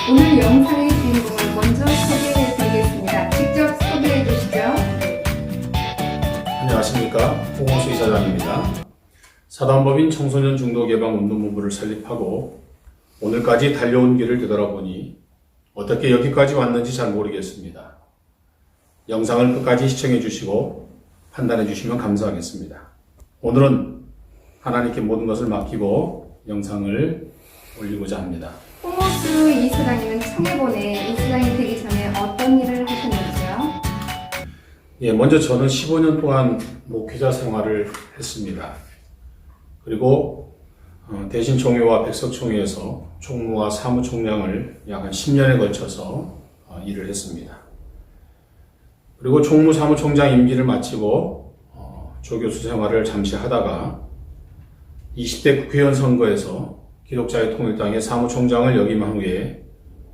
오늘 영상의 주인공을 먼저 소개해 드리겠습니다. 직접 소개해 주시죠. 안녕하십니까. 홍호수 이사장입니다. 사단법인 청소년 중독 예방 운동본부를 설립하고 오늘까지 달려온 길을 되돌아보니 어떻게 여기까지 왔는지 잘 모르겠습니다. 영상을 끝까지 시청해 주시고 판단해 주시면 감사하겠습니다. 오늘은 하나님께 모든 것을 맡기고 영상을 올리고자 합니다. 홍호수 이사장님은 청해본에 이사장이 되기 전에 어떤 일을 하셨는지요? 먼저 저는 15년 동안 목회자 생활을 했습니다. 그리고 대신총회와 백석총회에서 총무와 사무총장을 약 한 10년에 걸쳐서 일을 했습니다. 그리고 총무 사무총장 임기를 마치고 조교수 생활을 잠시 하다가 20대 국회의원 선거에서 기독자의 통일당의 사무총장을 역임한 후에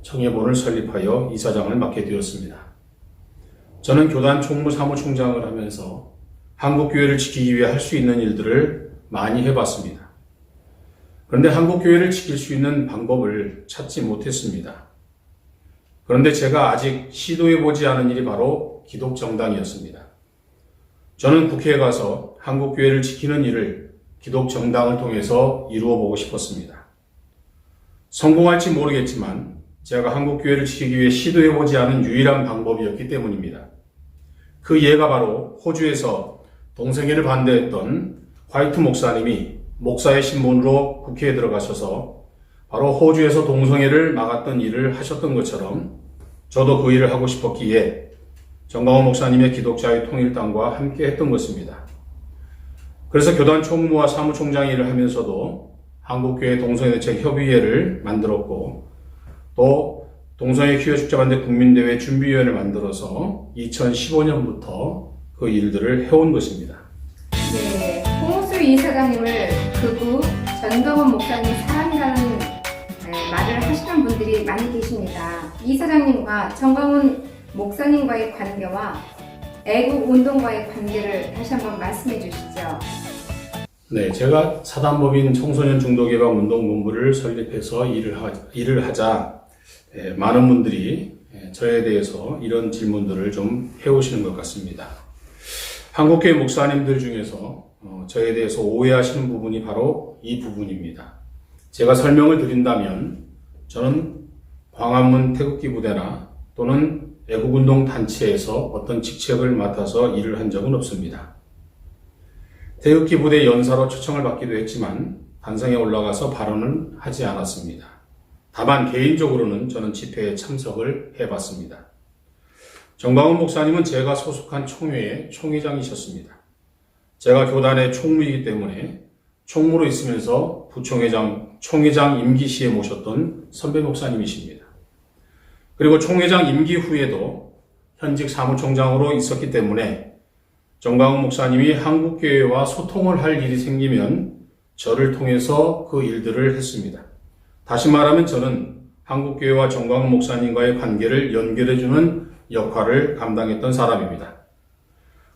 청해본을 설립하여 이사장을 맡게 되었습니다. 저는 교단 총무 사무총장을 하면서 한국교회를 지키기 위해 할 수 있는 일들을 많이 해봤습니다. 그런데 한국교회를 지킬 수 있는 방법을 찾지 못했습니다. 그런데 제가 아직 시도해보지 않은 일이 바로 기독정당이었습니다. 저는 국회에 가서 한국교회를 지키는 일을 기독정당을 통해서 이루어 보고 싶었습니다. 성공할지 모르겠지만 제가 한국교회를 지키기 위해 시도해보지 않은 유일한 방법이었기 때문입니다. 그 예가 바로 호주에서 동성애를 반대했던 화이트 목사님이 목사의 신분으로 국회에 들어가셔서 바로 호주에서 동성애를 막았던 일을 하셨던 것처럼 저도 그 일을 하고 싶었기에 정광훈 목사님의 기독자의 통일당과 함께 했던 것입니다. 그래서 교단 총무와 사무총장 일을 하면서도 한국교회 동성애대책협의회를 만들었고 또 동성애 기회 축제반대 국민대회 준비위원회를 만들어서 2015년부터 그 일들을 해온 것입니다. 네, 홍호수 이사장님을 극우 전광훈 목사님 사랑이라는 말을 하시는 분들이 많이 계십니다. 이사장님과 전광훈 목사님과의 관계와 애국운동과의 관계를 다시 한번 말씀해 주시죠. 네, 제가 사단법인 청소년 중독 예방 운동본부를 설립해서 일을 하자 많은 분들이 저에 대해서 이런 질문들을 좀 해오시는 것 같습니다. 한국교회 목사님들 중에서 저에 대해서 오해하시는 부분이 바로 이 부분입니다. 제가 설명을 드린다면 저는 광화문 태극기 부대나 또는 애국운동 단체에서 어떤 직책을 맡아서 일을 한 적은 없습니다. 태극기 부대 연사로 초청을 받기도 했지만 단상에 올라가서 발언은 하지 않았습니다. 다만 개인적으로는 저는 집회에 참석을 해봤습니다. 정광훈 목사님은 제가 소속한 총회의 총회장이셨습니다. 제가 교단의 총무이기 때문에 총무로 있으면서 부총회장, 총회장 임기 시에 모셨던 선배 목사님이십니다. 그리고 총회장 임기 후에도 현직 사무총장으로 있었기 때문에 정광훈 목사님이 한국교회와 소통을 할 일이 생기면 저를 통해서 그 일들을 했습니다. 다시 말하면 저는 한국교회와 정광훈 목사님과의 관계를 연결해주는 역할을 감당했던 사람입니다.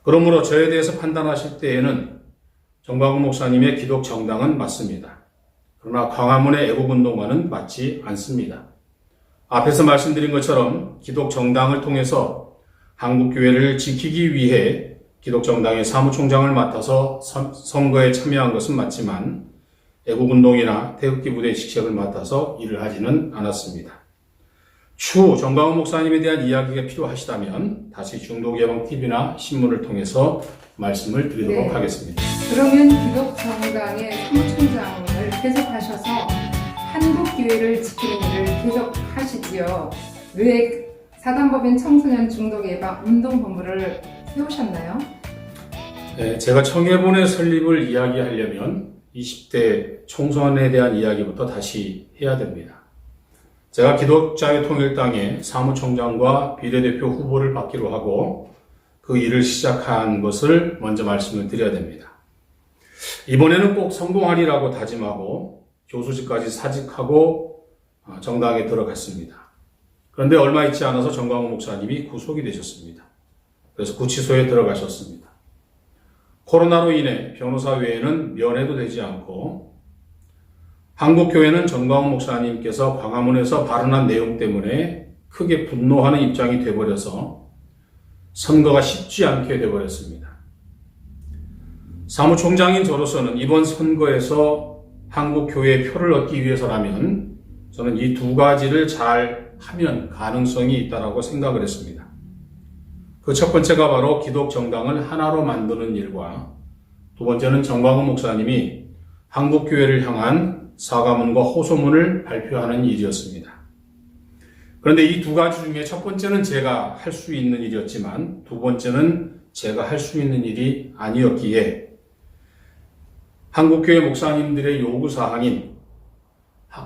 그러므로 저에 대해서 판단하실 때에는 정광훈 목사님의 기독정당은 맞습니다. 그러나 광화문의 애국운동과는 맞지 않습니다. 앞에서 말씀드린 것처럼 기독정당을 통해서 한국교회를 지키기 위해 기독정당의 사무총장을 맡아서 선거에 참여한 것은 맞지만 애국운동이나 태극기 부대 직책을 맡아서 일을 하지는 않았습니다. 추후 정광훈 목사님에 대한 이야기가 필요하시다면 다시 중독예방TV나 신문을 통해서 말씀을 드리도록 하겠습니다. 그러면 기독정당의 사무총장을 계속하셔서 한국교회를 지키는 일을 계속하시지요. 왜 사단법인 청소년 중독 예방 운동본부를 세우셨나요? 네, 제가 청해본의 설립을 이야기하려면 20대 총선에 대한 이야기부터 다시 해야 됩니다. 제가 기독자의 통일당의 사무총장과 비례대표 후보를 받기로 하고 그 일을 시작한 것을 먼저 말씀을 드려야 됩니다. 이번에는 꼭 성공하리라고 다짐하고 교수직까지 사직하고 정당에 들어갔습니다. 그런데 얼마 있지 않아서 정광훈 목사님이 구속이 되셨습니다. 그래서 구치소에 들어가셨습니다. 코로나로 인해 변호사 외에는 면회도 되지 않고 한국교회는 정광훈 목사님께서 광화문에서 발언한 내용 때문에 크게 분노하는 입장이 되어버려서 선거가 쉽지 않게 되어버렸습니다. 사무총장인 저로서는 이번 선거에서 한국교회의 표를 얻기 위해서라면 저는 이 두 가지를 잘 하면 가능성이 있다고 생각을 했습니다. 그 첫 번째가 바로 기독정당을 하나로 만드는 일과 두 번째는 정광훈 목사님이 한국교회를 향한 사과문과 호소문을 발표하는 일이었습니다. 그런데 이 두 가지 중에 첫 번째는 제가 할 수 있는 일이었지만 두 번째는 제가 할 수 있는 일이 아니었기에 한국교회 목사님들의 요구사항인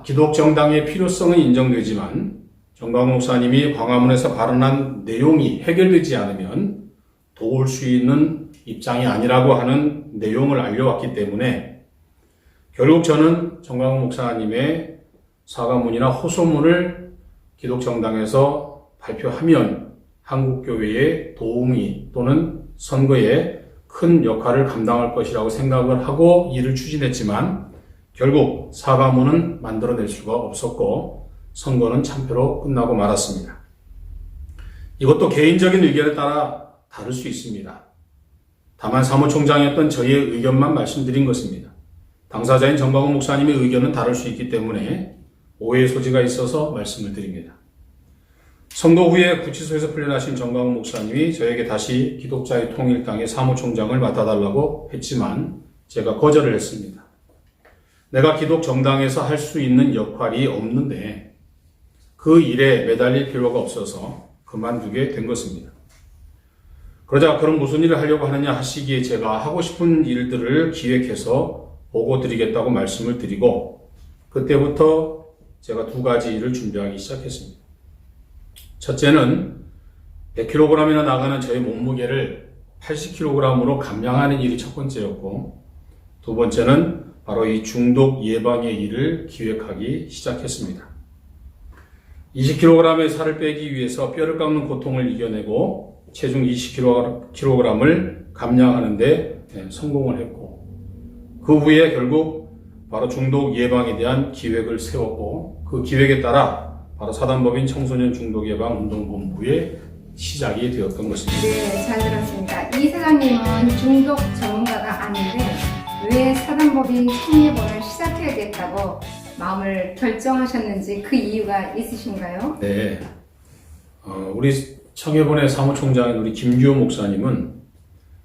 기독정당의 필요성은 인정되지만 정광훈 목사님이 광화문에서 발언한 내용이 해결되지 않으면 도울 수 있는 입장이 아니라고 하는 내용을 알려왔기 때문에 결국 저는 정광훈 목사님의 사과문이나 호소문을 기독정당에서 발표하면 한국교회의 도움이 또는 선거에 큰 역할을 감당할 것이라고 생각을 하고 일을 추진했지만 결국 사과문은 만들어낼 수가 없었고 선거는 참패로 끝나고 말았습니다. 이것도 개인적인 의견에 따라 다를 수 있습니다. 다만 사무총장이었던 저의 의견만 말씀드린 것입니다. 당사자인 정광훈 목사님의 의견은 다를 수 있기 때문에 오해의 소지가 있어서 말씀을 드립니다. 선거 후에 구치소에서 풀려나신 정광훈 목사님이 저에게 다시 기독자의 통일당의 사무총장을 맡아달라고 했지만 제가 거절을 했습니다. 내가 기독정당에서 할 수 있는 역할이 없는데 그 일에 매달릴 필요가 없어서 그만두게 된 것입니다. 그러자 그럼 무슨 일을 하려고 하느냐 하시기에 제가 하고 싶은 일들을 기획해서 보고 드리겠다고 말씀을 드리고 그때부터 제가 두 가지 일을 준비하기 시작했습니다. 첫째는 100kg이나 나가는 저의 몸무게를 80kg으로 감량하는 일이 첫 번째였고 두 번째는 바로 이 중독 예방의 일을 기획하기 시작했습니다. 20kg의 살을 빼기 위해서 뼈를 깎는 고통을 이겨내고 체중 20kg을 감량하는 데 성공을 했고 그 후에 결국 바로 중독 예방에 대한 기획을 세웠고 그 기획에 따라 바로 사단법인 청소년 중독 예방 운동본부의 시작이 되었던 것입니다. 네, 잘 들었습니다. 이 사장님은 중독 전문가가 아닌데 왜 사단법인 청예본을 시작해야겠다고 마음을 결정하셨는지 그 이유가 있으신가요? 네, 우리 청예본의 사무총장인 우리 김규호 목사님은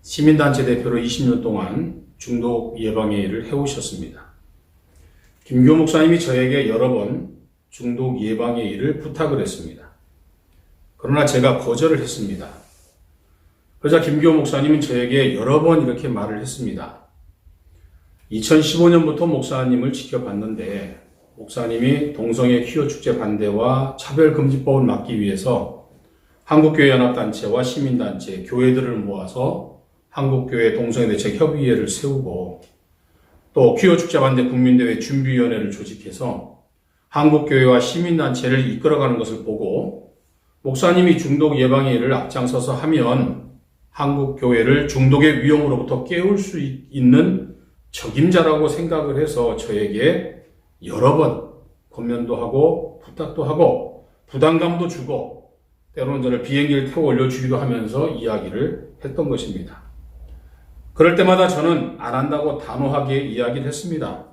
시민단체 대표로 20년 동안 중독 예방의 일을 해오셨습니다. 김규호 목사님이 저에게 여러 번 중독 예방의 일을 부탁을 했습니다. 그러나 제가 거절을 했습니다. 그러자 김규호 목사님은 저에게 여러 번 이렇게 말을 했습니다. 2015년부터 목사님을 지켜봤는데 목사님이 동성애 퀴어 축제 반대와 차별금지법을 막기 위해서 한국교회 연합단체와 시민단체, 교회들을 모아서 한국교회 동성애 대책 협의회를 세우고 또 퀴어 축제 반대 국민대회 준비위원회를 조직해서 한국교회와 시민단체를 이끌어가는 것을 보고 목사님이 중독 예방의 일을 앞장서서 하면 한국교회를 중독의 위험으로부터 깨울 수 있는 적임자라고 생각을 해서 저에게 여러 번 권면도 하고 부탁도 하고 부담감도 주고 때로는 저를 비행기를 태워 올려주기도 하면서 이야기를 했던 것입니다. 그럴 때마다 저는 안 한다고 단호하게 이야기를 했습니다.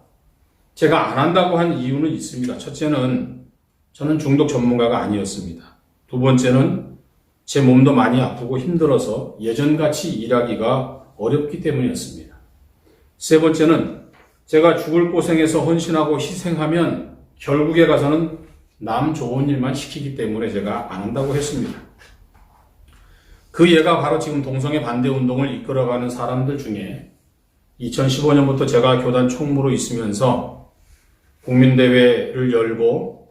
제가 안 한다고 한 이유는 있습니다. 첫째는 저는 중독 전문가가 아니었습니다. 두 번째는 제 몸도 많이 아프고 힘들어서 예전같이 일하기가 어렵기 때문이었습니다. 세 번째는 제가 죽을 고생해서 헌신하고 희생하면 결국에 가서는 남 좋은 일만 시키기 때문에 제가 안 한다고 했습니다. 그 예가 바로 지금 동성애 반대 운동을 이끌어가는 사람들 중에 2015년부터 제가 교단 총무로 있으면서 국민대회를 열고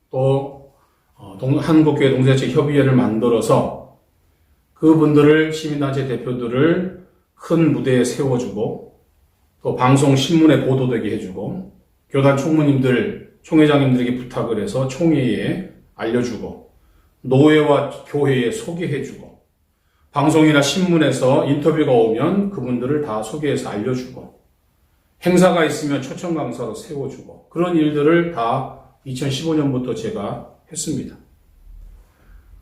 또 한국교회 동성애책 협의회를 만들어서 그분들을 시민단체 대표들을 큰 무대에 세워주고 또 방송 신문에 보도되게 해주고 교단 총무님들 총회장님들에게 부탁을 해서 총회에 알려주고 노회와 교회에 소개해주고 방송이나 신문에서 인터뷰가 오면 그분들을 다 소개해서 알려주고 행사가 있으면 초청 강사로 세워주고 그런 일들을 다 2015년부터 제가 했습니다.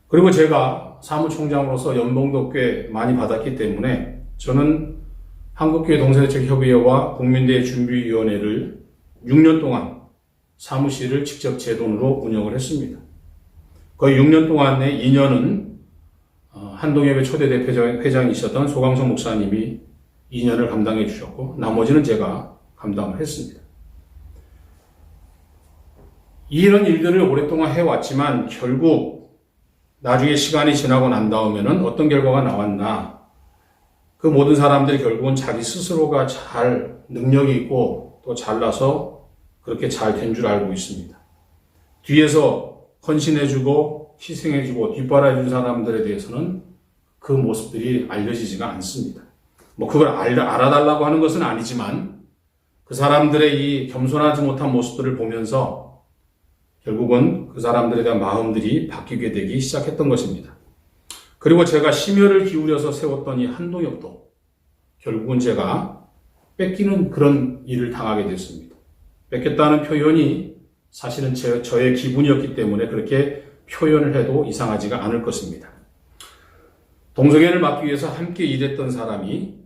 그리고 제가 사무총장으로서 연봉도 꽤 많이 받았기 때문에 저는 한국교회 동서대책협의회와 국민대회 준비위원회를 6년 동안 사무실을 직접 제 돈으로 운영을 했습니다. 거의 6년 동안 내 2년은 한동협의 초대 대표회장이셨던 소강성 목사님이 2년을 감당해 주셨고 나머지는 제가 감당을 했습니다. 이런 일들을 오랫동안 해왔지만 결국 나중에 시간이 지나고 난 다음에는 어떤 결과가 나왔나 그 모든 사람들이 결국은 자기 스스로가 잘 능력이 있고 또 잘나서 그렇게 잘 된 줄 알고 있습니다. 뒤에서 헌신해주고 희생해주고 뒷바라해준 사람들에 대해서는 그 모습들이 알려지지가 않습니다. 그걸 알아달라고 하는 것은 아니지만 그 사람들의 이 겸손하지 못한 모습들을 보면서 결국은 그 사람들에 대한 마음들이 바뀌게 되기 시작했던 것입니다. 그리고 제가 심혈을 기울여서 세웠던 이 한동협도 결국은 제가 뺏기는 그런 일을 당하게 됐습니다. 뺏겼다는 표현이 사실은 저의 기분이었기 때문에 그렇게 표현을 해도 이상하지가 않을 것입니다. 동성애를 막기 위해서 함께 일했던 사람이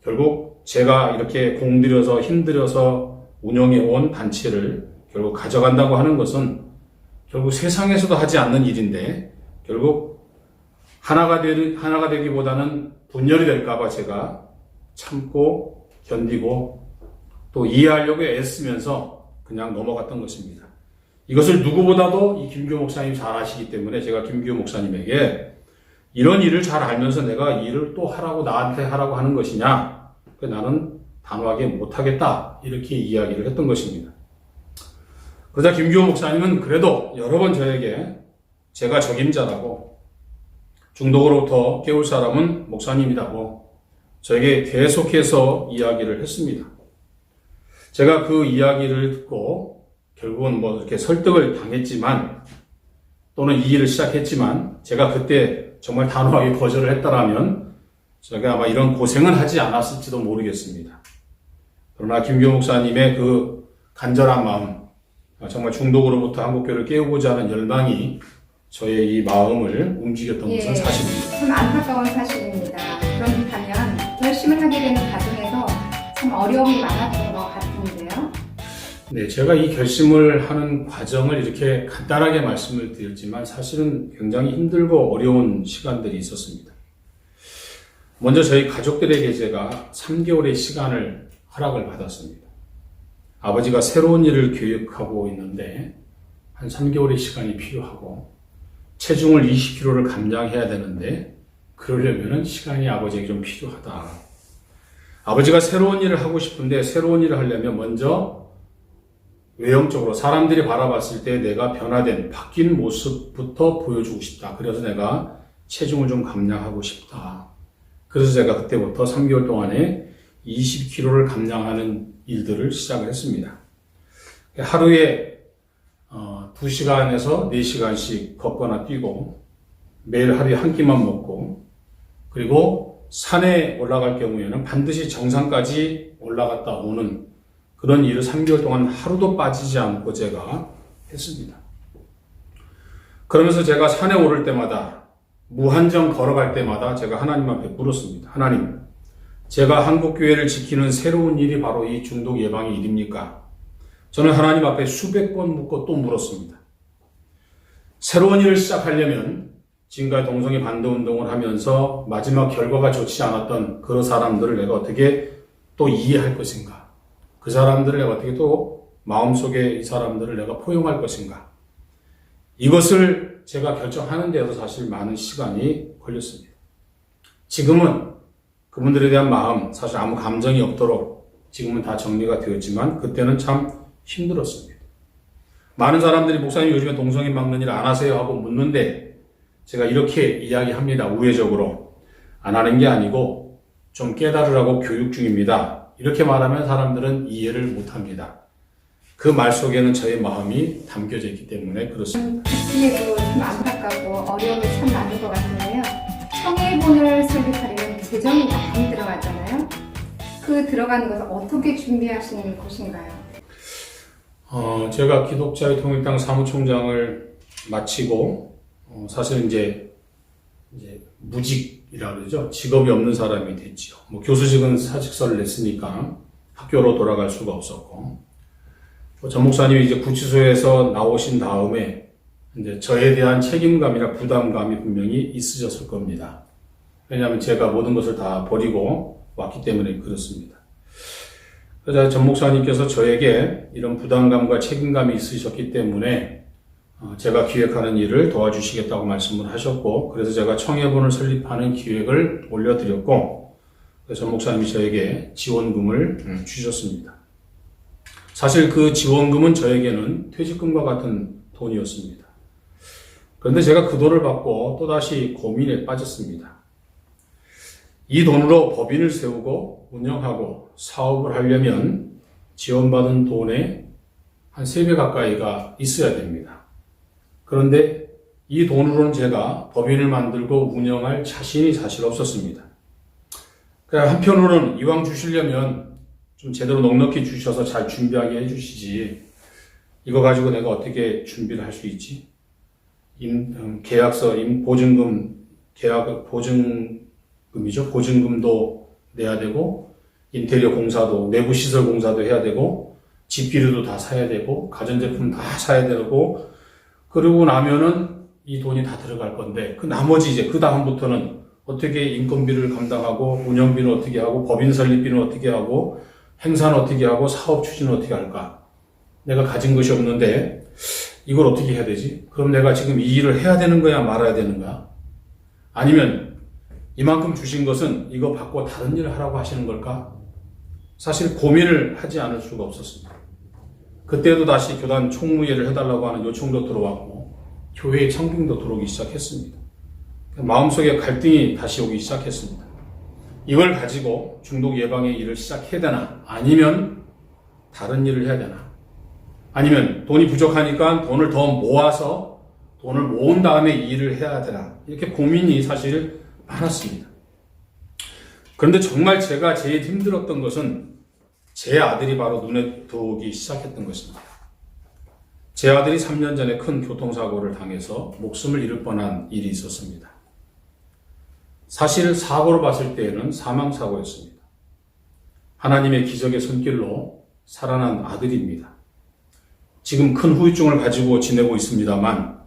결국 제가 이렇게 공들여서 힘들여서 운영해온 단체를 결국 가져간다고 하는 것은 결국 세상에서도 하지 않는 일인데 결국 하나가 되기보다는 분열이 될까봐 제가 참고 견디고 또 이해하려고 애쓰면서 그냥 넘어갔던 것입니다. 이것을 누구보다도 이 김규호 목사님이 잘 아시기 때문에 제가 김규호 목사님에게 이런 일을 잘 알면서 내가 일을 또 나한테 하라고 하는 것이냐? 나는 단호하게 못하겠다. 이렇게 이야기를 했던 것입니다. 그러자 김규호 목사님은 그래도 여러 번 저에게 제가 적임자라고 중독으로부터 깨울 사람은 목사님이라고 저에게 계속해서 이야기를 했습니다. 제가 그 이야기를 듣고 결국은 이렇게 설득을 당했지만 또는 이 일을 시작했지만 제가 그때 정말 단호하게 거절을 했다라면 제가 아마 이런 고생은 하지 않았을지도 모르겠습니다. 그러나 김규호 목사님의 그 간절한 마음, 정말 중독으로부터 한국교회를 깨우고자 하는 열망이 저의 이 마음을 움직였던 것은 사실입니다. 참 안타까운 사실입니다. 그렇다면 결심을 하게 되는 과정에서 참 어려움이 많았던 것 같은데요. 네, 제가 이 결심을 하는 과정을 이렇게 간단하게 말씀을 드렸지만 사실은 굉장히 힘들고 어려운 시간들이 있었습니다. 먼저 저희 가족들에게 제가 3개월의 시간을 허락을 받았습니다. 아버지가 새로운 일을 계획하고 있는데 한 3개월의 시간이 필요하고 체중을 20kg를 감량해야 되는데 그러려면 시간이 아버지에게 좀 필요하다. 아버지가 새로운 일을 하고 싶은데 새로운 일을 하려면 먼저 외형적으로 사람들이 바라봤을 때 내가 변화된 바뀐 모습부터 보여주고 싶다. 그래서 내가 체중을 좀 감량하고 싶다. 그래서 제가 그때부터 3개월 동안에 20kg를 감량하는 일들을 시작을 했습니다. 하루에 2시간에서 4시간씩 걷거나 뛰고 매일 하루에 한 끼만 먹고 그리고 산에 올라갈 경우에는 반드시 정상까지 올라갔다 오는 그런 일을 3개월 동안 하루도 빠지지 않고 제가 했습니다. 그러면서 제가 산에 오를 때마다 무한정 걸어갈 때마다 제가 하나님 앞에 물었습니다. 하나님, 제가 한국교회를 지키는 새로운 일이 바로 이 중독 예방의 일입니까? 저는 하나님 앞에 수백 번 묻고 또 물었습니다. 새로운 일을 시작하려면 지금까지 동성애 반대 운동을 하면서 마지막 결과가 좋지 않았던 그런 사람들을 내가 어떻게 또 이해할 것인가? 그 사람들을 내가 어떻게 또 마음속에 이 사람들을 내가 포용할 것인가? 이것을 제가 결정하는 데에도 사실 많은 시간이 걸렸습니다. 지금은 그분들에 대한 마음, 사실 아무 감정이 없도록 지금은 다 정리가 되었지만 그때는 참 힘들었습니다. 많은 사람들이 목사님 요즘에 동성애 막는 일 안 하세요? 하고 묻는데 제가 이렇게 이야기합니다. 우회적으로. 안 하는 게 아니고 좀 깨달으라고 교육 중입니다. 이렇게 말하면 사람들은 이해를 못합니다. 그 말 속에는 저의 마음이 담겨져 있기 때문에 그렇습니다. 듣기에도 좀 안타깝고 어려움이 참 많은 것 같은데요. 청해본을 설립하려면 재정이 많이 들어가잖아요. 그 들어가는 것을 어떻게 준비하시는 것인가요? 제가 기독자의 통일당 사무총장을 마치고 사실 이제 무직이라 그러죠. 직업이 없는 사람이 됐죠. 뭐 교수직은 사직서를 냈으니까 학교로 돌아갈 수가 없었고, 전 목사님이 이제 구치소에서 나오신 다음에 이제 저에 대한 책임감이나 부담감이 분명히 있으셨을 겁니다. 왜냐하면 제가 모든 것을 다 버리고 왔기 때문에 그렇습니다. 그래서 전 목사님께서 저에게 이런 부담감과 책임감이 있으셨기 때문에 제가 기획하는 일을 도와주시겠다고 말씀을 하셨고, 그래서 제가 청해본을 설립하는 기획을 올려드렸고, 전 목사님이 저에게 지원금을 주셨습니다. 사실 그 지원금은 저에게는 퇴직금과 같은 돈이었습니다. 그런데 제가 그 돈을 받고 또다시 고민에 빠졌습니다. 이 돈으로 법인을 세우고 운영하고 사업을 하려면 지원받은 돈의 한 3배 가까이가 있어야 됩니다. 그런데 이 돈으로는 제가 법인을 만들고 운영할 자신이 사실 없었습니다. 한편으로는 이왕 주시려면 좀 제대로 넉넉히 주셔서 잘 준비하게 해주시지, 이거 가지고 내가 어떻게 준비를 할 수 있지? 계약서, 보증금이죠. 보증금도 내야 되고, 인테리어 공사도, 내부 시설 공사도 해야 되고, 집비료도 다 사야 되고, 가전제품 다 사야 되고, 그러고 나면은 이 돈이 다 들어갈 건데, 그 나머지 이제 그 다음부터는 어떻게 인건비를 감당하고, 운영비는 어떻게 하고, 법인 설립비는 어떻게 하고, 행사는 어떻게 하고, 사업 추진은 어떻게 할까? 내가 가진 것이 없는데 이걸 어떻게 해야 되지? 그럼 내가 지금 이 일을 해야 되는 거야, 말아야 되는 거야? 아니면 이만큼 주신 것은 이거 받고 다른 일을 하라고 하시는 걸까? 사실 고민을 하지 않을 수가 없었습니다. 그때도 다시 교단 총무회를 해달라고 하는 요청도 들어왔고, 교회의 청빙도 들어오기 시작했습니다. 마음속에 갈등이 다시 오기 시작했습니다. 이걸 가지고 중독 예방의 일을 시작해야 되나? 아니면 다른 일을 해야 되나? 아니면 돈이 부족하니까 돈을 더 모아서 돈을 모은 다음에 일을 해야 되나? 이렇게 고민이 사실 많았습니다. 그런데 정말 제가 제일 힘들었던 것은 제 아들이 바로 눈에 들어오기 시작했던 것입니다. 제 아들이 3년 전에 큰 교통사고를 당해서 목숨을 잃을 뻔한 일이 있었습니다. 사실 사고로 봤을 때에는 사망사고였습니다. 하나님의 기적의 손길로 살아난 아들입니다. 지금 큰 후유증을 가지고 지내고 있습니다만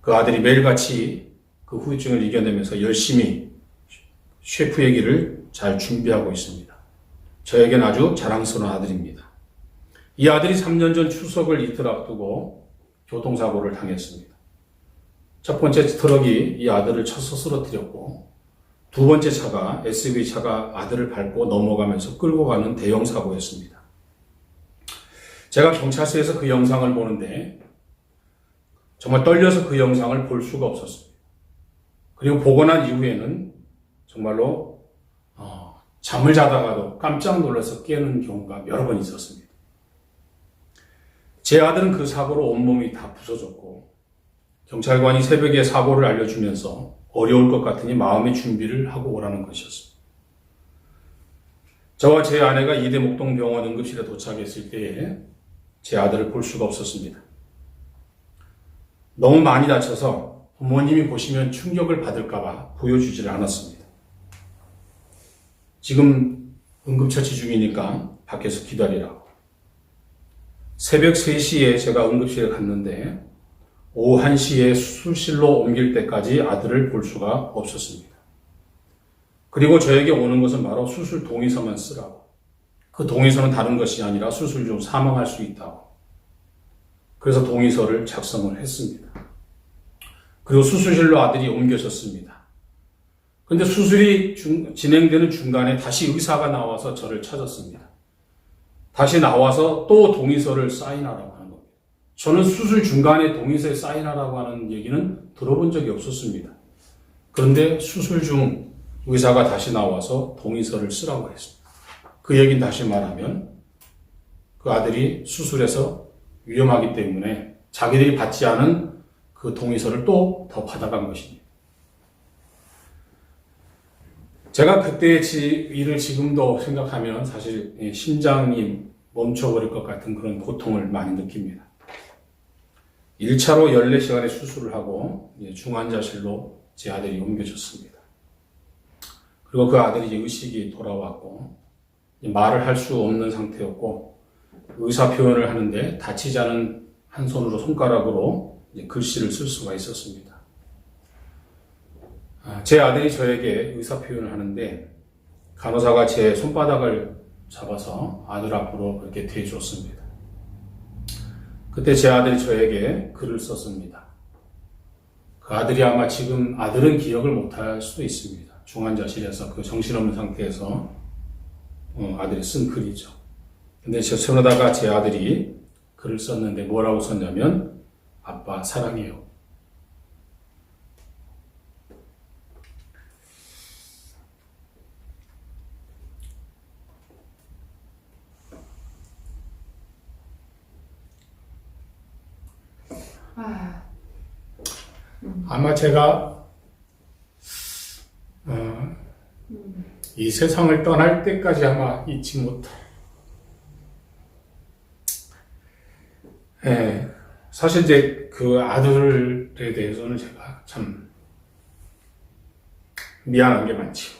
그 아들이 매일같이 그 후유증을 이겨내면서 열심히 셰프의 길을 잘 준비하고 있습니다. 저에겐 아주 자랑스러운 아들입니다. 이 아들이 3년 전 추석을 이틀 앞두고 교통사고를 당했습니다. 첫 번째 트럭이 이 아들을 쳐서 쓰러뜨렸고, 두 번째 차가 SUV차가 아들을 밟고 넘어가면서 끌고 가는 대형 사고였습니다. 제가 경찰서에서 그 영상을 보는데 정말 떨려서 그 영상을 볼 수가 없었습니다. 그리고 보고 난 이후에는 정말로 잠을 자다가도 깜짝 놀라서 깨는 경우가 여러 번 있었습니다. 제 아들은 그 사고로 온몸이 다 부서졌고, 경찰관이 새벽에 사고를 알려주면서 어려울 것 같으니 마음의 준비를 하고 오라는 것이었습니다. 저와 제 아내가 이대목동병원 응급실에 도착했을 때에 제 아들을 볼 수가 없었습니다. 너무 많이 다쳐서 부모님이 보시면 충격을 받을까봐 보여주지를 않았습니다. 지금 응급처치 중이니까 밖에서 기다리라고. 새벽 3시에 제가 응급실에 갔는데 오후 1시에 수술실로 옮길 때까지 아들을 볼 수가 없었습니다. 그리고 저에게 오는 것은 바로 수술 동의서만 쓰라고. 그 동의서는 다른 것이 아니라 수술 중 사망할 수 있다고. 그래서 동의서를 작성을 했습니다. 그리고 수술실로 아들이 옮겨졌습니다. 그런데 수술이 진행되는 중간에 다시 의사가 나와서 저를 찾았습니다. 다시 나와서 또 동의서를 사인하라고 하는 겁니다. 저는 수술 중간에 동의서에 사인하라고 하는 얘기는 들어본 적이 없었습니다. 그런데 수술 중 의사가 다시 나와서 동의서를 쓰라고 했습니다. 그 얘기는 다시 말하면 그 아들이 수술해서 위험하기 때문에 자기들이 받지 않은 그 동의서를 또 더 받아간 것입니다. 제가 그때의 일을 지금도 생각하면 사실 심장이 멈춰버릴 것 같은 그런 고통을 많이 느낍니다. 1차로 14시간의 수술을 하고 중환자실로 제 아들이 옮겨졌습니다. 그리고 그 아들이 이제 의식이 돌아왔고 말을 할 수 없는 상태였고 의사 표현을 하는데 다치지 않은 한 손으로 손가락으로 글씨를 쓸 수가 있었습니다. 제 아들이 저에게 의사 표현을 하는데 간호사가 제 손바닥을 잡아서 아들 앞으로 그렇게 대줬습니다. 그때 제 아들이 저에게 글을 썼습니다. 그 아들이 아마 지금 아들은 기억을 못할 수도 있습니다. 중환자실에서 그 정신없는 상태에서 아들이 쓴 글이죠. 근데 저 손에다가 제 아들이 글을 썼는데 뭐라고 썼냐면 아빠 사랑해요. 아마 제가 이 세상을 떠날 때까지 아마 잊지 못할. 사실 이제 그 아들에 대해서는 제가 참 미안한 게 많지요.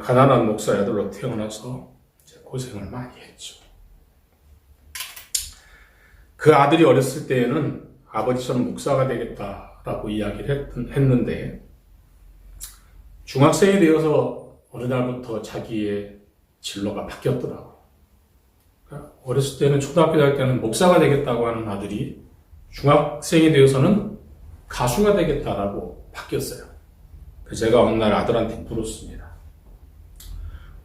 가난한 목사의 아들로 태어나서 고생을 많이 했죠. 그 아들이 어렸을 때에는 아버지처럼 목사가 되겠다라고 이야기를 했는데 중학생이 되어서 어느 날부터 자기의 진로가 바뀌었더라고요. 어렸을 때는 초등학교 다닐 때는 목사가 되겠다고 하는 아들이 중학생이 되어서는 가수가 되겠다라고 바뀌었어요. 그래서 제가 어느 날 아들한테 물었습니다.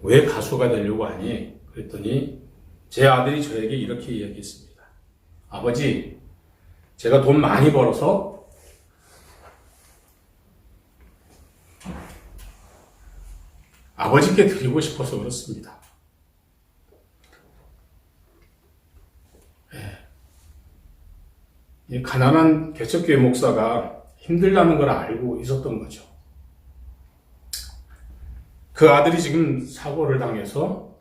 왜 가수가 되려고 하니? 그랬더니 제 아들이 저에게 이렇게 이야기했습니다. 아버지, 제가 돈 많이 벌어서 아버지께 드리고 싶어서 그렇습니다. 이 가난한 개척교회 목사가 힘들다는 걸 알고 있었던 거죠. 그 아들이 지금 사고를 당해서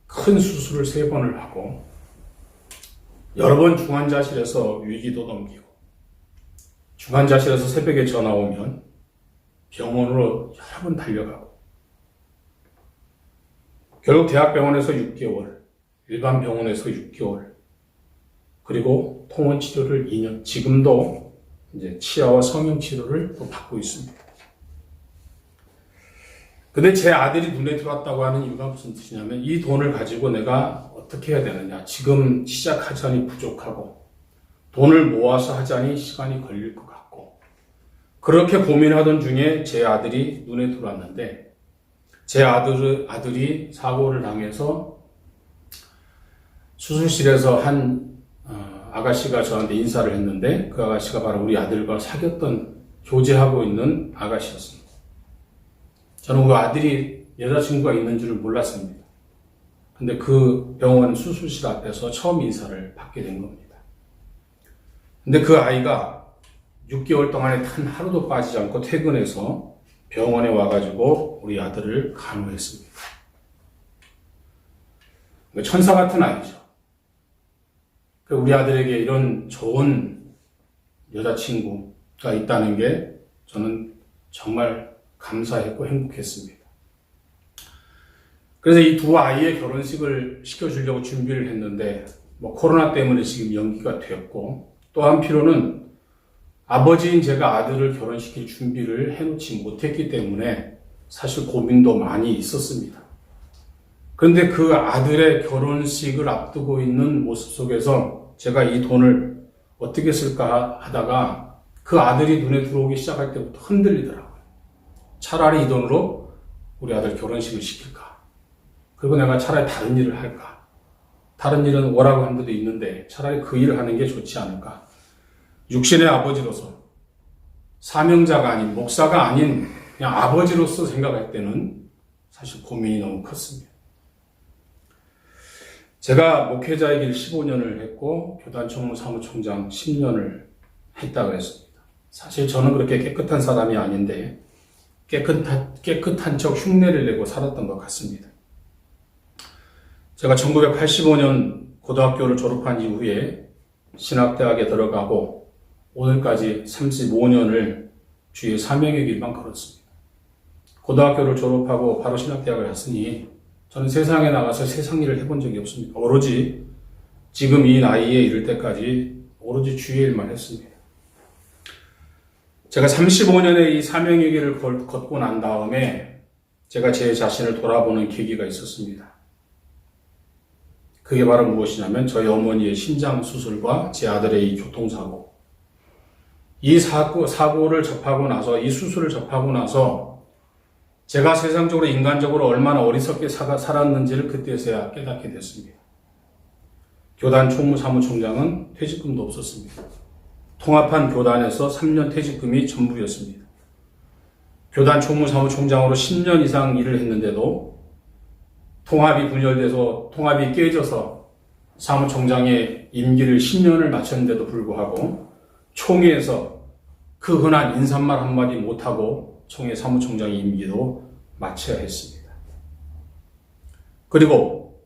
큰 수술을 3번을 하고 여러 번 중환자실에서 위기도 넘기고 중환자실에서 새벽에 전화 오면 병원으로 여러 번 달려가고 결국 대학병원에서 6개월, 일반 병원에서 6개월, 그리고 통원 치료를 2년, 지금도 이제 치아와 성형 치료를 또 받고 있습니다. 근데 제 아들이 눈에 들어왔다고 하는 이유가 무슨 뜻이냐면 이 돈을 가지고 내가 어떻게 해야 되느냐. 지금 시작하자니 부족하고 돈을 모아서 하자니 시간이 걸릴 것 같고 그렇게 고민하던 중에 제 아들이 눈에 들어왔는데 제 아들이 사고를 당해서 수술실에서 한 아가씨가 저한테 인사를 했는데 그 아가씨가 바로 우리 아들과 사귀었던 교제하고 있는 아가씨였습니다. 저는 그 아들이 여자친구가 있는 줄을 몰랐습니다. 근데 그 병원 수술실 앞에서 처음 인사를 받게 된 겁니다. 근데 그 아이가 6개월 동안에 단 하루도 빠지지 않고 퇴근해서 병원에 와가지고 우리 아들을 간호했습니다. 천사 같은 아이죠. 우리 아들에게 이런 좋은 여자친구가 있다는 게 저는 정말 감사했고 행복했습니다. 그래서 이 두 아이의 결혼식을 시켜주려고 준비를 했는데 코로나 때문에 지금 연기가 되었고 또 한편으로는 아버지인 제가 아들을 결혼시킬 준비를 해놓지 못했기 때문에 사실 고민도 많이 있었습니다. 그런데 그 아들의 결혼식을 앞두고 있는 모습 속에서 제가 이 돈을 어떻게 쓸까 하다가 그 아들이 눈에 들어오기 시작할 때부터 흔들리더라고요. 차라리 이 돈으로 우리 아들 결혼식을 시킬까? 그리고 내가 차라리 다른 일을 할까? 다른 일은 오라고 한 데도 있는데 차라리 그 일을 하는 게 좋지 않을까? 육신의 아버지로서 사명자가 아닌 목사가 아닌 그냥 아버지로서 생각할 때는 사실 고민이 너무 컸습니다. 제가 목회자의 길 15년을 했고 교단총무 사무총장 10년을 했다고 했습니다. 사실 저는 그렇게 깨끗한 사람이 아닌데 깨끗한 척 흉내를 내고 살았던 것 같습니다. 제가 1985년 고등학교를 졸업한 이후에 신학대학에 들어가고 오늘까지 35년을 주의 사명의 길만 걸었습니다. 고등학교를 졸업하고 바로 신학대학을 갔으니 저는 세상에 나가서 세상 일을 해본 적이 없습니다. 오로지 지금 이 나이에 이를 때까지 오로지 주의 일만 했습니다. 제가 35년의 이 사명의 길을 걷고 난 다음에 제가 제 자신을 돌아보는 계기가 있었습니다. 그게 바로 무엇이냐면 저희 어머니의 심장 수술과 제 아들의 이 교통사고. 이 사고를 접하고 나서, 이 수술을 접하고 나서 제가 세상적으로 인간적으로 얼마나 어리석게 살았는지를 그때서야 깨닫게 됐습니다. 교단 총무사무총장은 퇴직금도 없었습니다. 통합한 교단에서 3년 퇴직금이 전부였습니다. 교단 총무사무총장으로 10년 이상 일을 했는데도 통합이 분열돼서 통합이 깨져서 사무총장의 임기를 10년을 마쳤는데도 불구하고 총회에서 그 흔한 인사말 한마디 못하고 총회 사무총장의 임기도 마쳐야 했습니다. 그리고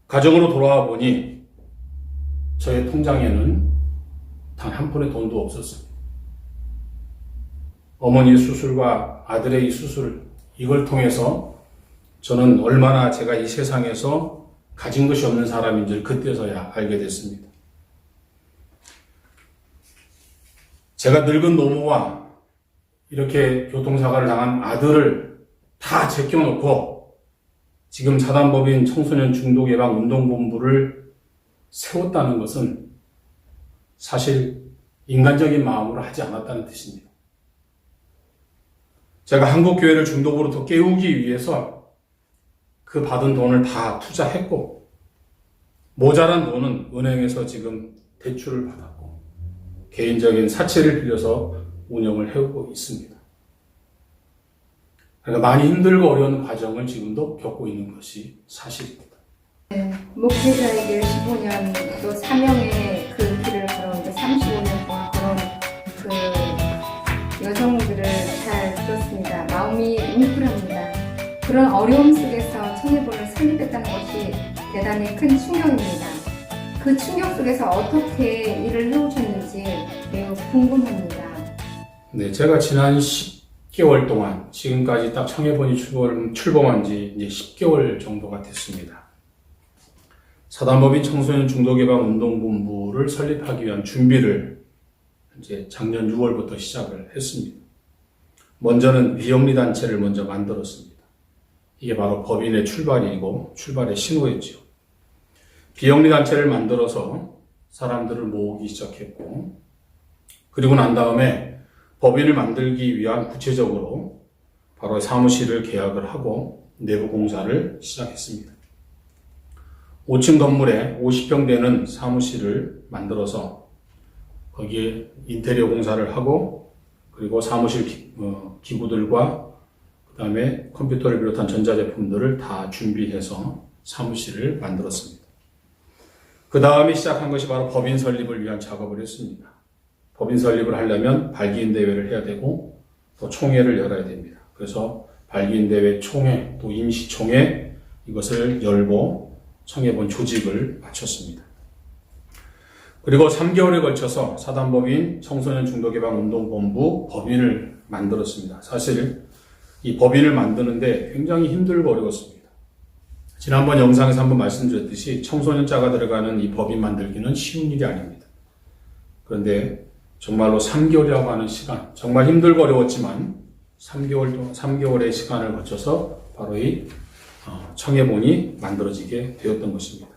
가정으로 돌아와 보니 저의 통장에는 단 한 푼의 돈도 없었습니다. 어머니의 수술과 아들의 이 수술, 이걸 통해서 저는 얼마나 제가 이 세상에서 가진 것이 없는 사람인지를 그때서야 알게 됐습니다. 제가 늙은 노모와 이렇게 교통사고를 당한 아들을 다 제껴놓고 지금 사단법인 청소년 중독예방운동본부를 세웠다는 것은 사실 인간적인 마음으로 하지 않았다는 뜻입니다. 제가 한국교회를 중독으로부터 깨우기 위해서 그 받은 돈을 다 투자했고 모자란 돈은 은행에서 지금 대출을 받았고 개인적인 사채를 빌려서 운영을 해오고 있습니다. 그러니까 많이 힘들고 어려운 과정을 지금도 겪고 있는 것이 사실입니다. 네, 목회자의 길 15년, 또 사명의 그 길을 걸어오는데 35년 동안 걸어온 그 여성들을 잘 들었습니다. 마음이 뭉클합니다. 그런 어려움 속에서 청해본을 설립했다는 것이 대단히 큰 충격입니다. 그 충격 속에서 어떻게 일을 해오셨는지 매우 궁금합니다. 네, 제가 지난 10개월 동안 지금까지 딱 청해본이 출범한 지 이제 10개월 정도가 됐습니다. 사단법인 청소년 중독예방운동본부를 설립하기 위한 준비를 이제 작년 6월부터 시작을 했습니다. 먼저는 비영리 단체를 먼저 만들었습니다. 이게 바로 법인의 출발이고 출발의 신호였죠. 비영리 단체를 만들어서 사람들을 모으기 시작했고, 그리고 난 다음에 법인을 만들기 위한 구체적으로 바로 사무실을 계약을 하고 내부 공사를 시작했습니다. 5층 건물에 50평 되는 사무실을 만들어서 거기에 인테리어 공사를 하고, 그리고 사무실 기구들과 그 다음에 컴퓨터를 비롯한 전자제품들을 다 준비해서 사무실을 만들었습니다. 그 다음에 시작한 것이 바로 법인 설립을 위한 작업을 했습니다. 법인 설립을 하려면 발기인 대회를 해야 되고 또 총회를 열어야 됩니다. 그래서 발기인 대회, 총회, 또 임시총회 이것을 열고 청해본 조직을 마쳤습니다. 그리고 3개월에 걸쳐서 사단법인 청소년 중독예방운동본부 법인을 만들었습니다. 사실 이 법인을 만드는데 굉장히 힘들고 어려웠습니다. 지난번 영상에서 한번 말씀드렸듯이 청소년자가 들어가는 이 법인 만들기는 쉬운 일이 아닙니다. 그런데 정말로 3개월이라고 하는 시간, 정말 힘들고 어려웠지만 3개월의 시간을 거쳐서 바로 이 청해본이 만들어지게 되었던 것입니다.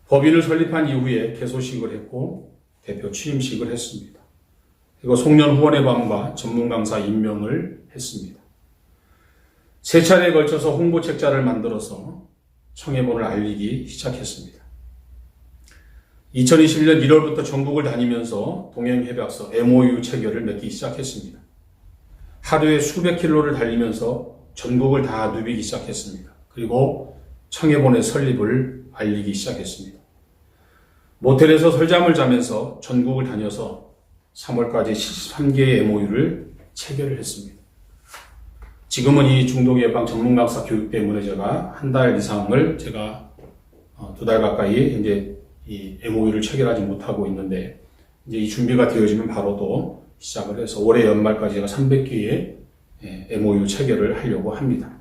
법인을 설립한 이후에 개소식을 했고 대표 취임식을 했습니다. 그리고 송년 후원의 밤과 전문 강사 임명을 했습니다. 3차례에 걸쳐서 홍보책자를 만들어서 청해본을 알리기 시작했습니다. 2021년 1월부터 전국을 다니면서 동행협약서 MOU 체결을 맺기 시작했습니다. 하루에 수백 킬로를 달리면서 전국을 다 누비기 시작했습니다. 그리고 청해본의 설립을 알리기 시작했습니다. 모텔에서 설잠을 자면서 전국을 다녀서 3월까지 73개의 MOU를 체결을 했습니다. 지금은 이 중독 예방 전문 강사 교육 때문에 제가 한 달 이상을 제가 2달 가까이 이제 이 MOU를 체결하지 못하고 있는데, 이제 이 준비가 되어지면 바로 또 시작을 해서 올해 연말까지 제가 300개의 MOU 체결을 하려고 합니다.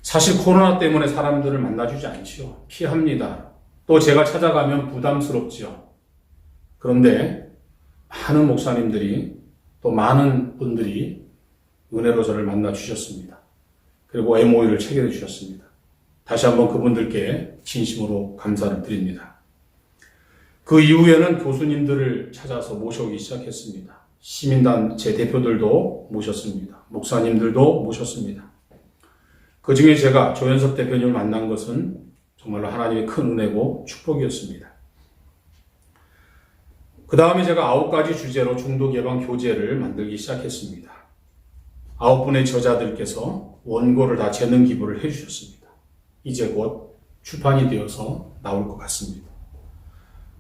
사실 코로나 때문에 사람들을 만나주지 않지요. 피합니다. 또 제가 찾아가면 부담스럽지요. 그런데 많은 목사님들이 또 많은 분들이 은혜로 저를 만나 주셨습니다. 그리고 MOU를 체결해 주셨습니다. 다시 한번 그분들께 진심으로 감사를 드립니다. 그 이후에는 교수님들을 찾아서 모셔오기 시작했습니다. 시민단체 대표들도 모셨습니다. 목사님들도 모셨습니다. 그 중에 제가 조현섭 대표님을 만난 것은 정말로 하나님의 큰 은혜고 축복이었습니다. 그 다음에 제가 9가지 주제로 중독 예방 교재를 만들기 시작했습니다. 9분의 저자들께서 원고를 다 재능 기부를 해주셨습니다. 이제 곧 출판이 되어서 나올 것 같습니다.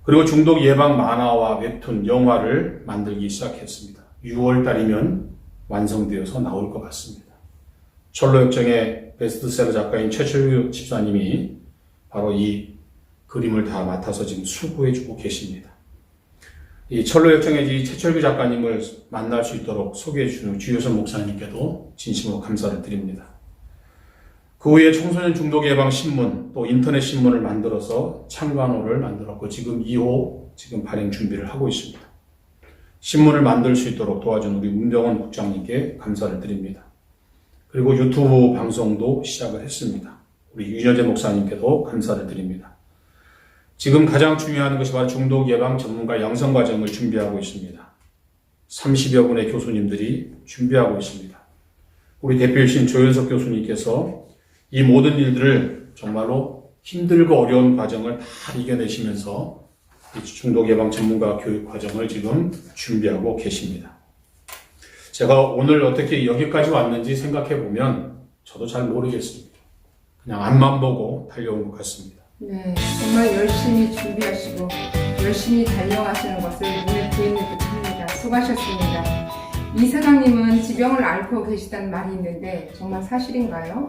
그리고 중독 예방 만화와 웹툰, 영화를 만들기 시작했습니다. 6월 달이면 완성되어서 나올 것 같습니다. 철로역정의 베스트셀러 작가인 최철규 집사님이 바로 이 그림을 다 맡아서 지금 수고해주고 계십니다. 이 철로역정의 이 최철규 작가님을 만날 수 있도록 소개해주는 주효선 목사님께도 진심으로 감사를 드립니다. 그 후에 청소년 중독 예방 신문, 또 인터넷 신문을 만들어서 창간호를 만들었고 지금 2호 지금 발행 준비를 하고 있습니다. 신문을 만들 수 있도록 도와준 우리 문병원 국장님께 감사를 드립니다. 그리고 유튜브 방송도 시작을 했습니다. 우리 윤여재 목사님께도 감사를 드립니다. 지금 가장 중요한 것이 바로 중독 예방 전문가 양성 과정을 준비하고 있습니다. 30여 분의 교수님들이 준비하고 있습니다. 우리 대표이신 조현석 교수님께서 이 모든 일들을 정말로 힘들고 어려운 과정을 다 이겨내시면서 중독 예방 전문가 교육 과정을 지금 준비하고 계십니다. 제가 오늘 어떻게 여기까지 왔는지 생각해 보면 저도 잘 모르겠습니다. 그냥 앞만 보고 달려온 것 같습니다. 네, 정말 열심히 준비하시고 열심히 달려가시는 것을 눈에 보이는 듯합니다. 수고하셨습니다. 이 사장님은 지병을 앓고 계시다는 말이 있는데 정말 사실인가요?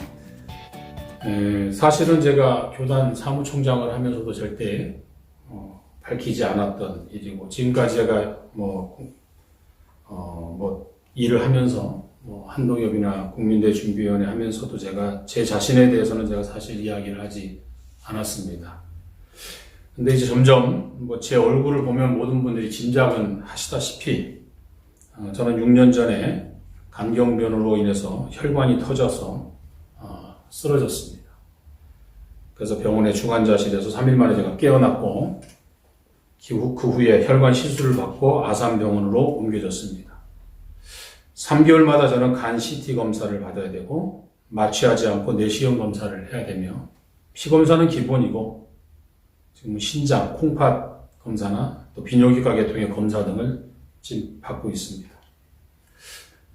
사실은 제가 교단 사무총장을 하면서도 절대 밝히지 않았던 일이고, 지금까지 제가 일을 하면서 한동협이나 국민대 준비위원회 하면서도 제가 제 자신에 대해서는 제가 사실 이야기를 하지 않았습니다. 근데 이제 점점 제 얼굴을 보면 모든 분들이 짐작은 하시다시피 저는 6년 전에 간경변으로 인해서 혈관이 터져서 쓰러졌습니다. 그래서 병원의 중환자실에서 3일 만에 제가 깨어났고 그 후에 혈관 시술을 받고 아산병원으로 옮겨졌습니다. 3개월마다 저는 간 CT 검사를 받아야 되고 마취하지 않고 내시경 검사를 해야 되며 피 검사는 기본이고 지금 신장, 콩팥 검사나 또 비뇨기과 계통의 검사 등을 지금 받고 있습니다.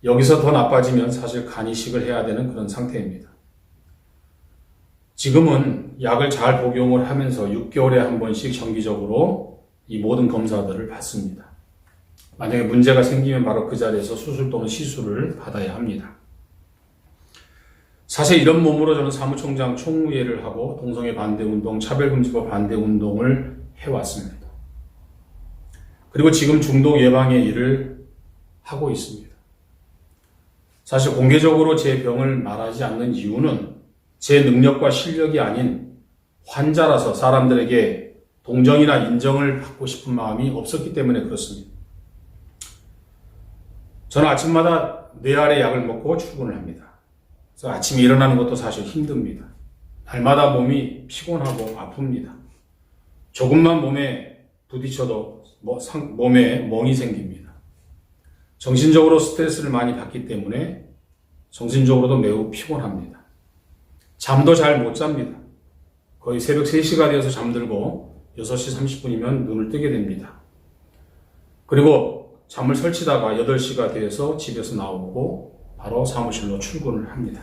여기서 더 나빠지면 사실 간 이식을 해야 되는 그런 상태입니다. 지금은 약을 잘 복용을 하면서 6개월에 한 번씩 정기적으로 이 모든 검사들을 받습니다. 만약에 문제가 생기면 바로 그 자리에서 수술 또는 시술을 받아야 합니다. 사실 이런 몸으로 저는 사무총장 총무회를 하고 동성애 반대운동, 차별금지법 반대운동을 해왔습니다. 그리고 지금 중독 예방의 일을 하고 있습니다. 사실 공개적으로 제 병을 말하지 않는 이유는 제 능력과 실력이 아닌 환자라서 사람들에게 동정이나 인정을 받고 싶은 마음이 없었기 때문에 그렇습니다. 저는 아침마다 4알의 약을 먹고 출근을 합니다. 그래서 아침에 일어나는 것도 사실 힘듭니다. 날마다 몸이 피곤하고 아픕니다. 조금만 몸에 부딪혀도 몸에 멍이 생깁니다. 정신적으로 스트레스를 많이 받기 때문에 정신적으로도 매우 피곤합니다. 잠도 잘 못 잡니다. 거의 새벽 3시가 되어서 잠들고 6시 30분이면 눈을 뜨게 됩니다. 그리고 잠을 설치다가 8시가 돼서 집에서 나오고 바로 사무실로 출근을 합니다.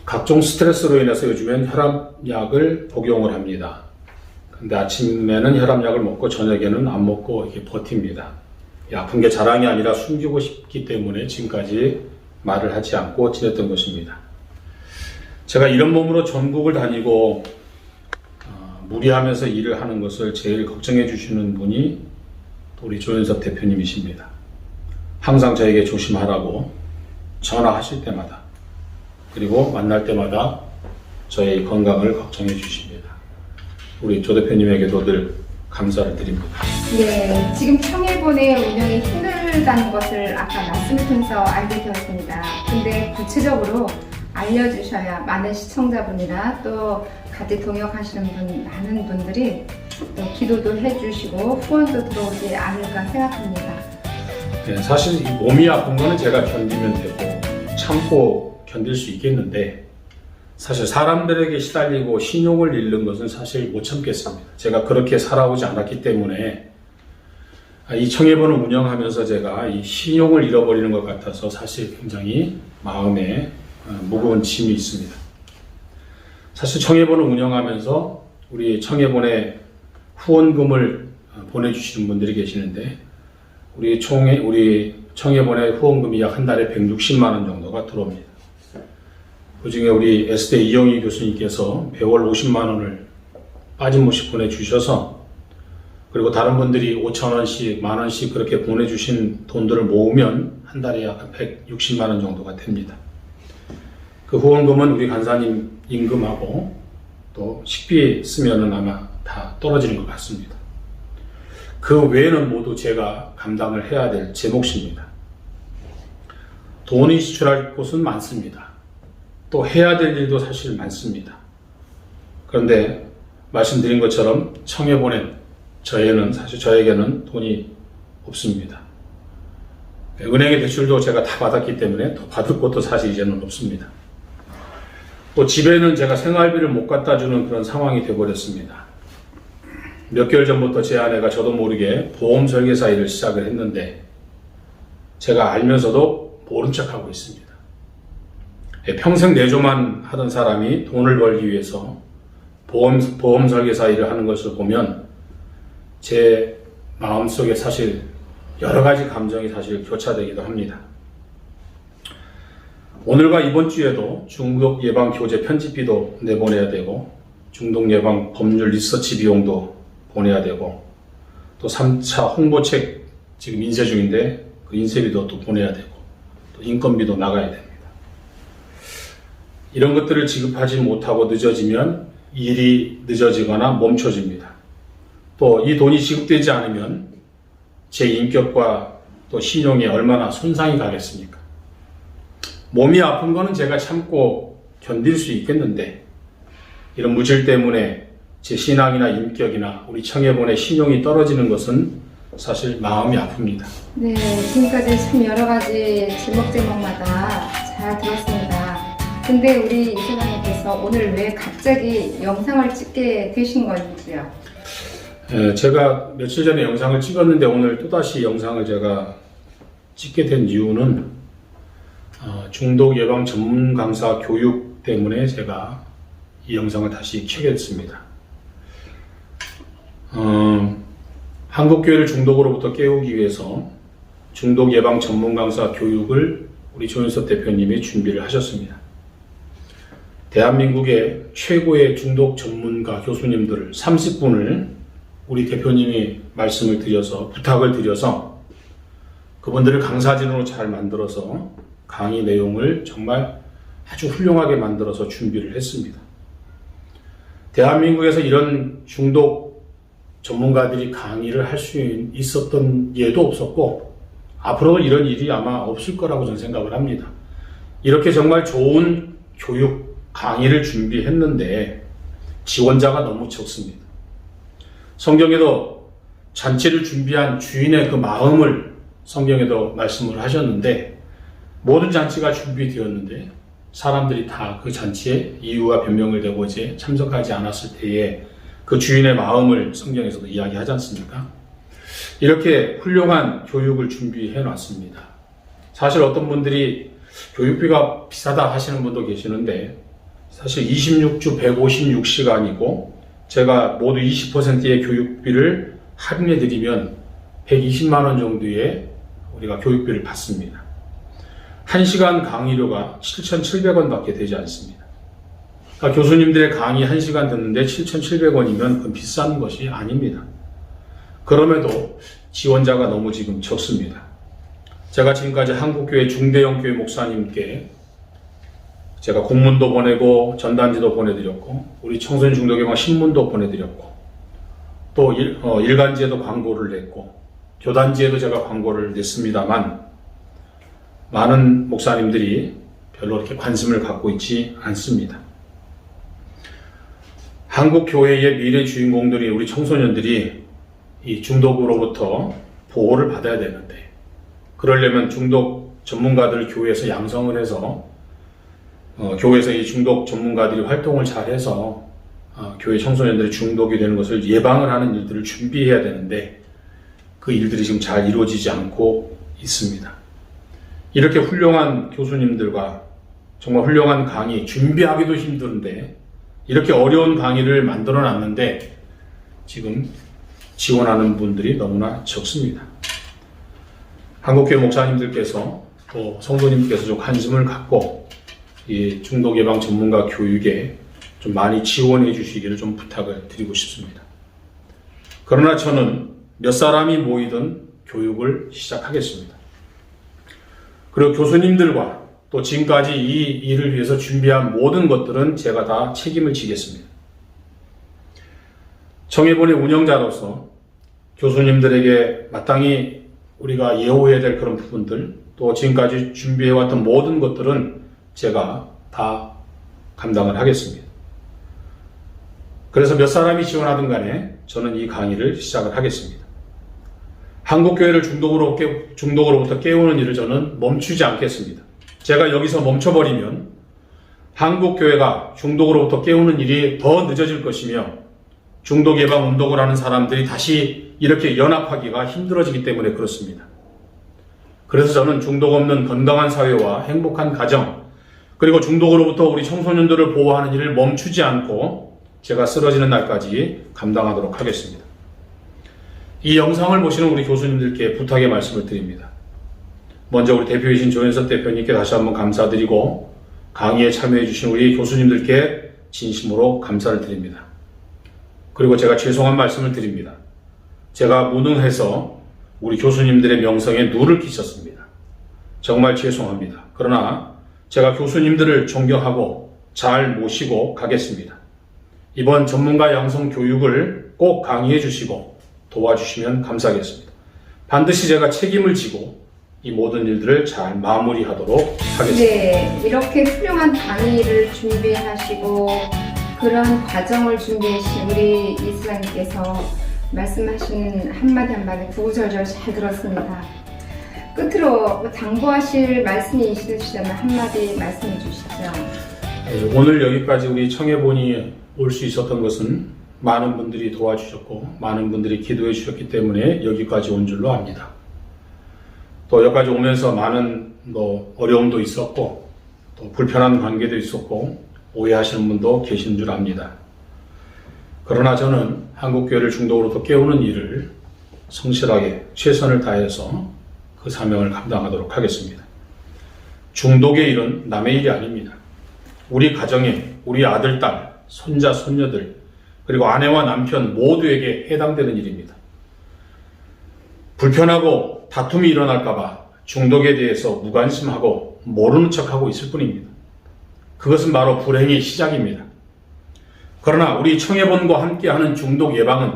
각종 스트레스로 인해서 요즘엔 혈압약을 복용을 합니다. 근데 아침에는 혈압약을 먹고 저녁에는 안 먹고 이렇게 버팁니다. 이 아픈 게 자랑이 아니라 숨기고 싶기 때문에 지금까지 말을 하지 않고 지냈던 것입니다. 제가 이런 몸으로 전국을 다니고 무리하면서 일을 하는 것을 제일 걱정해 주시는 분이 우리 조현섭 대표님이십니다. 항상 저에게 조심하라고 전화하실 때마다 그리고 만날 때마다 저의 건강을 걱정해 주십니다. 우리 조 대표님에게도 늘 감사를 드립니다. 네, 지금 청해본의 운영이 힘들다는 것을 아까 말씀을 통해서 알게 되었습니다. 근데 구체적으로 알려주셔야 많은 시청자분이나 또 같이 동역하시는 많은 분들이 또 기도도 해주시고 후원도 들어오지 않을까 생각합니다. 네, 사실 이 몸이 아픈 거는 제가 견디면 되고 참고 견딜 수 있겠는데 사실 사람들에게 시달리고 신용을 잃는 것은 사실 못 참겠습니다. 제가 그렇게 살아오지 않았기 때문에 이 청해본을 운영하면서 제가 이 신용을 잃어버리는 것 같아서 사실 굉장히 마음에 무거운 짐이 있습니다. 사실 청해본을 운영하면서 우리 청해본에 후원금을 보내주시는 분들이 계시는데 우리 청해본에 후원금이 약 한 달에 160만 원 정도가 들어옵니다. 그 중에 우리 S대 이영희 교수님께서 매월 50만 원을 빠짐없이 보내주셔서 그리고 다른 분들이 5천 원씩, 만 원씩 그렇게 보내주신 돈들을 모으면 한 달에 약 160만 원 정도가 됩니다. 그 후원금은 우리 간사님 임금하고 또 식비 쓰면은 아마 다 떨어지는 것 같습니다. 그 외에는 모두 제가 감당을 해야 될 제 몫입니다. 돈이 지출할 곳은 많습니다. 또 해야 될 일도 사실 많습니다. 그런데 말씀드린 것처럼 청해본에 저에게는 돈이 없습니다. 은행의 대출도 제가 다 받았기 때문에 더 받을 것도 사실 이제는 없습니다. 또 집에는 제가 생활비를 못 갖다 주는 그런 상황이 되어버렸습니다. 몇 개월 전부터 제 아내가 저도 모르게 보험 설계사 일을 시작을 했는데 제가 알면서도 모른 척하고 있습니다. 평생 내조만 하던 사람이 돈을 벌기 위해서 보험 설계사 일을 하는 것을 보면 제 마음속에 사실 여러 가지 감정이 사실 교차되기도 합니다. 오늘과 이번 주에도 중독 예방 교재 편집비도 내보내야 되고 중독 예방 법률 리서치 비용도 보내야 되고 또 3차 홍보책 지금 인쇄 중인데 그 인쇄비도 또 보내야 되고 또 인건비도 나가야 됩니다. 이런 것들을 지급하지 못하고 늦어지면 일이 늦어지거나 멈춰집니다. 또 이 돈이 지급되지 않으면 제 인격과 또 신용에 얼마나 손상이 가겠습니까? 몸이 아픈 거는 제가 참고 견딜 수 있겠는데 이런 물질 때문에 제 신앙이나 인격이나 우리 청해본의 신용이 떨어지는 것은 사실 마음이 아픕니다. 네, 지금까지 참 여러 가지 제목마다 잘 들었습니다. 근데 우리 이사장님께서 오늘 왜 갑자기 영상을 찍게 되신 건지요? 제가 며칠 전에 영상을 찍었는데 오늘 또다시 영상을 제가 찍게 된 이유는 중독 예방 전문 강사 교육 때문에 제가 이 영상을 다시 켜게 됐습니다. 한국교회를 중독으로부터 깨우기 위해서 중독 예방 전문 강사 교육을 우리 조현섭 대표님이 준비를 하셨습니다. 대한민국의 최고의 중독 전문가 교수님들 30분을 우리 대표님이 말씀을 드려서 부탁을 드려서 그분들을 강사진으로 잘 만들어서 강의 내용을 정말 아주 훌륭하게 만들어서 준비를 했습니다. 대한민국에서 이런 중독 전문가들이 강의를 할 수 있었던 예도 없었고 앞으로도 이런 일이 아마 없을 거라고 저는 생각을 합니다. 이렇게 정말 좋은 교육 강의를 준비했는데 지원자가 너무 적습니다. 성경에도 잔치를 준비한 주인의 그 마음을 성경에도 말씀을 하셨는데 모든 잔치가 준비되었는데 사람들이 다 그 잔치에 이유와 변명을 대고 이제 참석하지 않았을 때에 그 주인의 마음을 성경에서도 이야기하지 않습니까? 이렇게 훌륭한 교육을 준비해 놨습니다. 사실 어떤 분들이 교육비가 비싸다 하시는 분도 계시는데 사실 26주 156시간이고 제가 모두 20%의 교육비를 할인해 드리면 120만 원 정도의 우리가 교육비를 받습니다. 1시간 강의료가 7,700원밖에 되지 않습니다. 그러니까 교수님들의 강의 1시간 듣는데 7,700원이면 그건 비싼 것이 아닙니다. 그럼에도 지원자가 너무 지금 적습니다. 제가 지금까지 한국교회 중대형 교회 목사님께 제가 공문도 보내고 전단지도 보내드렸고 우리 청소년 중독예방 신문도 보내드렸고 또 일간지에도 광고를 냈고 교단지에도 제가 광고를 냈습니다만 많은 목사님들이 별로 그렇게 관심을 갖고 있지 않습니다. 한국 교회의 미래 주인공들이 우리 청소년들이 이 중독으로부터 보호를 받아야 되는데 그러려면 중독 전문가들 교회에서 양성을 해서 교회에서 이 중독 전문가들이 활동을 잘해서 교회 청소년들이 중독이 되는 것을 예방을 하는 일들을 준비해야 되는데 그 일들이 지금 잘 이루어지지 않고 있습니다. 이렇게 훌륭한 교수님들과 정말 훌륭한 강의 준비하기도 힘든데 이렇게 어려운 강의를 만들어 놨는데 지금 지원하는 분들이 너무나 적습니다. 한국교회 목사님들께서 또 성도님께서 좀 관심을 갖고 이 중독 예방 전문가 교육에 좀 많이 지원해 주시기를 좀 부탁을 드리고 싶습니다. 그러나 저는 몇 사람이 모이든 교육을 시작하겠습니다. 그리고 교수님들과 또 지금까지 이 일을 위해서 준비한 모든 것들은 제가 다 책임을 지겠습니다. 청해본의 운영자로서 교수님들에게 마땅히 우리가 예우해야 될 그런 부분들 또 지금까지 준비해왔던 모든 것들은 제가 다 감당을 하겠습니다. 그래서 몇 사람이 지원하든 간에 저는 이 강의를 시작을 하겠습니다. 한국교회를 중독으로부터 깨우는 일을 저는 멈추지 않겠습니다. 제가 여기서 멈춰버리면 한국교회가 중독으로부터 깨우는 일이 더 늦어질 것이며 중독 예방 운동을 하는 사람들이 다시 이렇게 연합하기가 힘들어지기 때문에 그렇습니다. 그래서 저는 중독 없는 건강한 사회와 행복한 가정 그리고 중독으로부터 우리 청소년들을 보호하는 일을 멈추지 않고 제가 쓰러지는 날까지 감당하도록 하겠습니다. 이 영상을 보시는 우리 교수님들께 부탁의 말씀을 드립니다. 먼저 우리 대표이신 조현석 대표님께 다시 한번 감사드리고 강의에 참여해 주신 우리 교수님들께 진심으로 감사를 드립니다. 그리고 제가 죄송한 말씀을 드립니다. 제가 무능해서 우리 교수님들의 명성에 누를 끼쳤습니다. 정말 죄송합니다. 그러나 제가 교수님들을 존경하고 잘 모시고 가겠습니다. 이번 전문가 양성 교육을 꼭 강의해 주시고 도와주시면 감사하겠습니다. 반드시 제가 책임을 지고 이 모든 일들을 잘 마무리하도록 하겠습니다. 네, 이렇게 훌륭한 강의를 준비하시고 그런 과정을 준비하신 우리 이수장님께서 말씀하시는 한마디 한마디 구구절절 잘 들었습니다. 끝으로 당부하실 말씀이 있으시다면 한마디 말씀해 주시죠. 오늘 여기까지 우리 청해본이 올 수 있었던 것은 많은 분들이 도와주셨고 많은 분들이 기도해 주셨기 때문에 여기까지 온 줄로 압니다. 또 여기까지 오면서 많은 어려움도 있었고 또 불편한 관계도 있었고 오해하시는 분도 계신 줄 압니다. 그러나 저는 한국교회를 중독으로부터 깨우는 일을 성실하게 최선을 다해서 그 사명을 감당하도록 하겠습니다. 중독의 일은 남의 일이 아닙니다. 우리 가정에 우리 아들, 딸, 손자, 손녀들 그리고 아내와 남편 모두에게 해당되는 일입니다. 불편하고 다툼이 일어날까봐 중독에 대해서 무관심하고 모르는 척하고 있을 뿐입니다. 그것은 바로 불행의 시작입니다. 그러나 우리 청해본과 함께하는 중독 예방은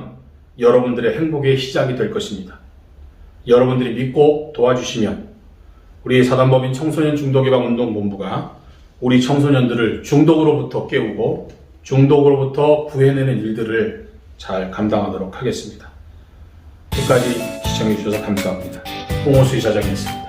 여러분들의 행복의 시작이 될 것입니다. 여러분들이 믿고 도와주시면 우리 사단법인 청소년 중독예방운동본부가 우리 청소년들을 중독으로부터 깨우고 중독으로부터 구해내는 일들을 잘 감당하도록 하겠습니다. 끝까지 시청해 주셔서 감사합니다. 홍호수 이사장이었습니다.